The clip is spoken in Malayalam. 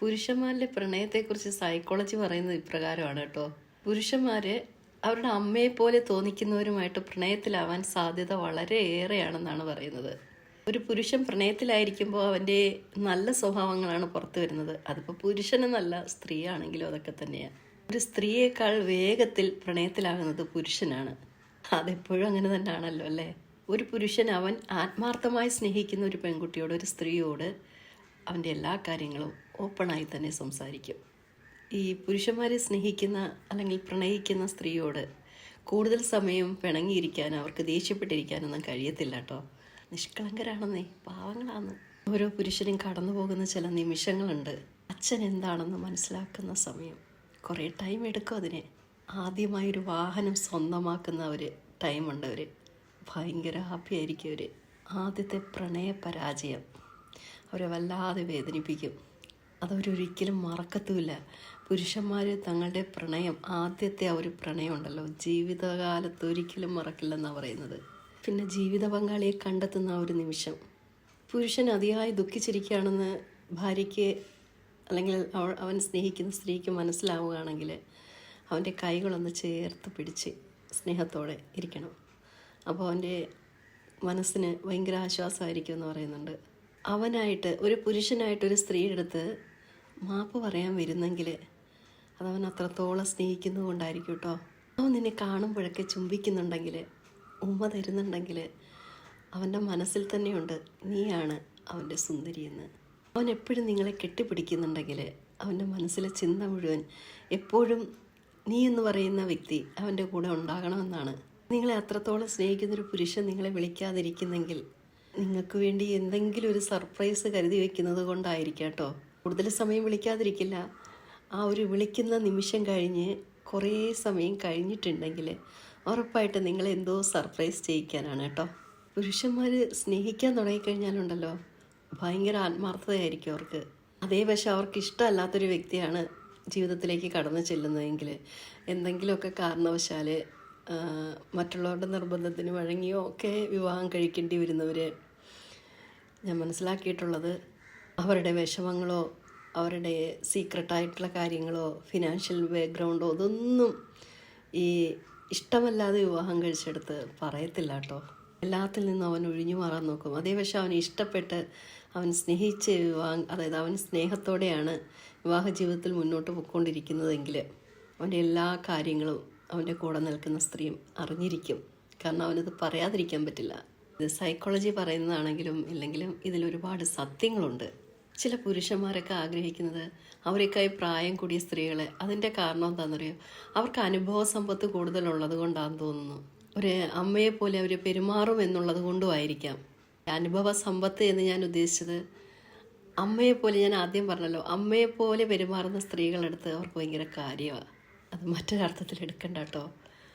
പുരുഷന്മാരിലെ പ്രണയത്തെക്കുറിച്ച് സൈക്കോളജി പറയുന്നത് ഇപ്രകാരമാണ് കേട്ടോ. പുരുഷന്മാര് അവരുടെ അമ്മയെ പോലെ തോന്നിക്കുന്നവരുമായിട്ട് പ്രണയത്തിലാവാൻ സാധ്യത വളരെ ഏറെയാണെന്നാണ് പറയുന്നത്. ഒരു പുരുഷൻ പ്രണയത്തിലായിരിക്കുമ്പോൾ അവൻ്റെ നല്ല സ്വഭാവങ്ങളാണ് പുറത്തു വരുന്നത്. അതിപ്പോൾ പുരുഷനെന്നല്ല, സ്ത്രീ ആണെങ്കിലും അതൊക്കെ തന്നെയാണ്. ഒരു സ്ത്രീയേക്കാൾ വേഗത്തിൽ പ്രണയത്തിലാകുന്നത് പുരുഷനാണ്. അതെപ്പോഴും അങ്ങനെ തന്നെയാണല്ലോ അല്ലേ. ഒരു പുരുഷൻ അവൻ ആത്മാർത്ഥമായി സ്നേഹിക്കുന്ന ഒരു പെൺകുട്ടിയോട്, ഒരു സ്ത്രീയോട് അവൻ്റെ എല്ലാ കാര്യങ്ങളും ഓപ്പണായി തന്നെ സംസാരിക്കും. ഈ പുരുഷന്മാരെ സ്നേഹിക്കുന്ന അല്ലെങ്കിൽ പ്രണയിക്കുന്ന സ്ത്രീയോട് കൂടുതൽ സമയം പിണങ്ങിയിരിക്കാൻ, അവർക്ക് ദേഷ്യപ്പെട്ടിരിക്കാനൊന്നും കഴിയത്തില്ല കേട്ടോ. നിഷ്കളങ്കരാണെന്നേ, പാവങ്ങളാണ്. ഓരോ പുരുഷനും കടന്നു പോകുന്ന ചില നിമിഷങ്ങളുണ്ട്. അച്ഛൻ എന്താണെന്ന് മനസ്സിലാക്കുന്ന സമയം. കുറേ ടൈം എടുക്കും അതിന്. ആദ്യമായൊരു വാഹനം സ്വന്തമാക്കുന്ന ഒരു ടൈമുണ്ട്. അവർ ഭയങ്കര ഹാപ്പി ആയിരിക്കും. അവർ ആദ്യത്തെ പ്രണയ പരാജയം അവരെ വല്ലാതെ വേദനിപ്പിക്കും. അതവരൊരിക്കലും മറക്കത്തുമില്ല. പുരുഷന്മാർ തങ്ങളുടെ പ്രണയം, ആദ്യത്തെ ആ ഒരു പ്രണയം ഉണ്ടല്ലോ, ജീവിതകാലത്ത് ഒരിക്കലും മറക്കില്ലെന്നാണ് പറയുന്നത്. പിന്നെ ജീവിത പങ്കാളിയെ കണ്ടെത്തുന്ന ആ ഒരു നിമിഷം, പുരുഷൻ അതിയായി ദുഃഖിച്ചിരിക്കുകയാണെന്ന് ഭാര്യയ്ക്ക് അല്ലെങ്കിൽ അവൻ സ്നേഹിക്കുന്ന സ്ത്രീക്ക് മനസ്സിലാവുകയാണെങ്കിൽ അവൻ്റെ കൈകളൊന്ന് ചേർത്ത് പിടിച്ച് സ്നേഹത്തോടെ ഇരിക്കണം. അപ്പോൾ അവൻ്റെ മനസ്സിന് ഭയങ്കര ആശ്വാസമായിരിക്കും എന്ന് പറയുന്നുണ്ട്. അവനായിട്ട്, ഒരു പുരുഷനായിട്ട് ഒരു സ്ത്രീയുടെ അടുത്ത് മാപ്പ് പറയാൻ വരുന്നെങ്കിൽ അതവൻ അത്രത്തോളം സ്നേഹിക്കുന്നത് കൊണ്ടായിരിക്കും കേട്ടോ. അവൻ നിന്നെ കാണുമ്പോഴൊക്കെ ചുംബിക്കുന്നുണ്ടെങ്കിൽ, ഉമ്മ തരുന്നുണ്ടെങ്കിൽ അവൻ്റെ മനസ്സിൽ തന്നെയുണ്ട് നീയാണ് അവൻ്റെ സുന്ദരിയെന്ന്. അവൻ എപ്പോഴും നിങ്ങളെ കെട്ടിപ്പിടിക്കുന്നുണ്ടെങ്കിൽ അവൻ്റെ മനസ്സിലെ ചിന്ത മുഴുവൻ എപ്പോഴും നീ എന്ന് പറയുന്ന വ്യക്തി അവൻ്റെ കൂടെ ഉണ്ടാകണമെന്നാണ്. നിങ്ങളെ അത്രത്തോളം സ്നേഹിക്കുന്നൊരു പുരുഷൻ നിങ്ങളെ വിളിക്കാതിരിക്കുന്നെങ്കിൽ നിങ്ങൾക്ക് വേണ്ടി എന്തെങ്കിലും ഒരു സർപ്രൈസ് കരുതി വെക്കുന്നത് കൊണ്ടായിരിക്കാം കേട്ടോ. കൂടുതൽ സമയം വിളിക്കാതിരിക്കില്ല. ആ ഒരു വിളിക്കുന്ന നിമിഷം കഴിഞ്ഞ് കുറേ സമയം കഴിഞ്ഞിട്ടുണ്ടെങ്കിൽ ഉറപ്പായിട്ട് നിങ്ങളെന്തോ സർപ്രൈസ് ചെയ്യിക്കാനാണ് കേട്ടോ. പുരുഷന്മാർ സ്നേഹിക്കാൻ തുടങ്ങിക്കഴിഞ്ഞാലുണ്ടല്ലോ ഭയങ്കര ആത്മാർത്ഥതയായിരിക്കും അവർക്ക്. അതേ പക്ഷെ അവർക്ക് ഇഷ്ടമല്ലാത്തൊരു വ്യക്തിയാണ് ജീവിതത്തിലേക്ക് കടന്നു ചെല്ലുന്നതെങ്കിൽ, എന്തെങ്കിലുമൊക്കെ കാരണവശാൽ മറ്റുള്ളവരുടെ നിർബന്ധത്തിന് വഴങ്ങിയോ ഒക്കെ വിവാഹം കഴിക്കേണ്ടി വരുന്നവർ, ഞാൻ മനസ്സിലാക്കിയിട്ടുള്ളത് അവരുടെ വിഷമങ്ങളോ അവരുടെ സീക്രട്ടായിട്ടുള്ള കാര്യങ്ങളോ ഫിനാൻഷ്യൽ ബാക്ക്ഗ്രൗണ്ടോ അതൊന്നും ഈ ഇഷ്ടമല്ലാതെ വിവാഹം കഴിച്ചെടുത്ത് പറയത്തില്ല കേട്ടോ. എല്ലാത്തിൽ നിന്നും അവൻ ഒഴിഞ്ഞു മാറാൻ നോക്കും. അതേ പക്ഷെ അവൻ ഇഷ്ടപ്പെട്ട് അവൻ സ്നേഹിച്ച് അതായത് അവൻ സ്നേഹത്തോടെയാണ് വിവാഹ ജീവിതത്തിൽ മുന്നോട്ട് പോയിക്കൊണ്ടിരിക്കുന്നതെങ്കിൽ അവൻ്റെ എല്ലാ കാര്യങ്ങളും അവൻ്റെ കൂടെ നിൽക്കുന്ന സ്ത്രീയും അറിഞ്ഞിരിക്കും. കാരണം അവനത് പറയാതിരിക്കാൻ പറ്റില്ല. ഇത് സൈക്കോളജി പറയുന്നതാണെങ്കിലും ഇല്ലെങ്കിലും ഇതിലൊരുപാട് സത്യങ്ങളുണ്ട്. ചില പുരുഷന്മാരൊക്കെ ആഗ്രഹിക്കുന്നത് അവരേക്കായി പ്രായം കൂടിയ സ്ത്രീകളെ, അതിൻ്റെ കാരണം എന്താണെന്നറിയോ, അവർക്ക് അനുഭവ സമ്പത്ത് കൂടുതലുള്ളത് കൊണ്ടാണെന്ന് തോന്നുന്നു. ഒരു അമ്മയെ പോലെ അവർ പെരുമാറും എന്നുള്ളത് കൊണ്ടുമായിരിക്കാം. അനുഭവ സമ്പത്ത് എന്ന് ഞാൻ ഉദ്ദേശിച്ചത് അമ്മയെപ്പോലെ, ഞാൻ ആദ്യം പറഞ്ഞല്ലോ, അമ്മയെപ്പോലെ പെരുമാറുന്ന സ്ത്രീകളെടുത്ത് അവർക്ക് ഭയങ്കര കാര്യമാണ്. അത് മറ്റൊരർത്ഥത്തിൽ എടുക്കണ്ട കേട്ടോ.